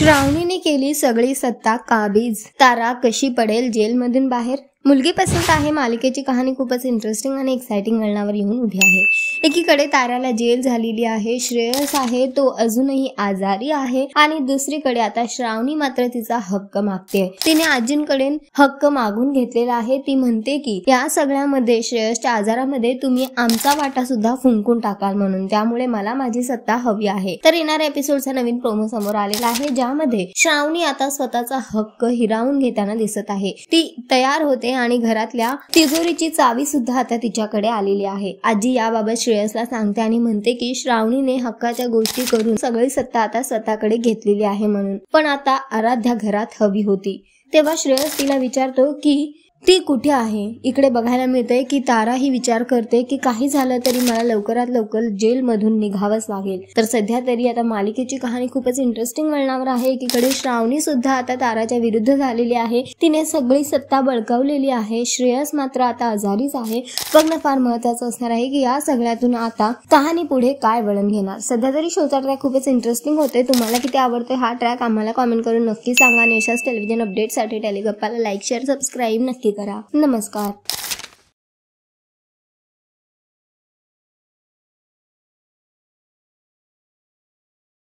श्रावणीने केली सगळी सत्ता काबीज, तारा कशी पडेल जेलमधून बाहेर? मुलगी पसंत आहे मालिकेची कहाणी खूपच इंटरेस्टिंग आणि एक्साइटिंग वळणावर येऊन उभी आहे। एकीकडे ताराला जेल झालेली आहे, श्रेयस आहे तो अजूनही आजारी आहे आणि दुसरीकडे आता श्रावणी मात्र तिचा हक्क मागते। तिने आजींकडे हक्क मागून घेतलेला आहे। ती म्हणते की या सगळ्यामध्ये श्रेयसच्या आजारामध्ये तुम्ही आमचा वाटा सुद्धा फुंकून टाकाल म्हणून, त्यामुळे मला माझी सत्ता हवी आहे। तर येणाऱ्या एपिसोडचा नवीन प्रोमो समोर आलेला आहे, ज्यामध्ये श्रावणी आता स्वतःचा हक्क हिरावून घेताना दिसत आहे। ती तयार होते आणि घरातल्या तिजोरीची चावी सुद्धा आता तिच्याकडे आलेली आहे। आजी याबाबत श्रेयसला सांगते आणि म्हणते की श्रावणीने हक्काच्या गोष्टी करून सगळी सत्ता आता स्वतःकडे घेतलेली आहे म्हणून, पण आता आराध्या घरात हवी होती। तेव्हा श्रेयस तिला विचारतो की ती कुठे आहे। इकडे बघायला मिळतंय की तारा ही विचार करते की काही झालं तरी मला लवकरात लवकर जेल मधून निघावंच लागेल। तर सध्या तरी आता मालिकेची कहाणी खूपच इंटरेस्टिंग वळणावर आहे। एकीकडे श्रावणी सुद्धा आता ताराच्या विरुद्ध झालेली आहे, तिने सगळी सत्ता बळकावलेली आहे। श्रेयस मात्र आता आजारीच आहे। बघणं फार महत्त्वाचं असणार आहे की या सगळ्यातून आता कहाणी पुढे काय वळण घेणार। सध्या तरी शोचा ट्रॅक खूपच इंटरेस्टिंग होते। तुम्हाला किती आवडतोय हा ट्रॅक आम्हाला कॉमेंट करून नक्की सांगा। नेशास टेलिव्हिजन अपडेटसाठी टेलिगप्पाला लाईक शेअर सबस्क्राईब नक्की करा। नमस्कार।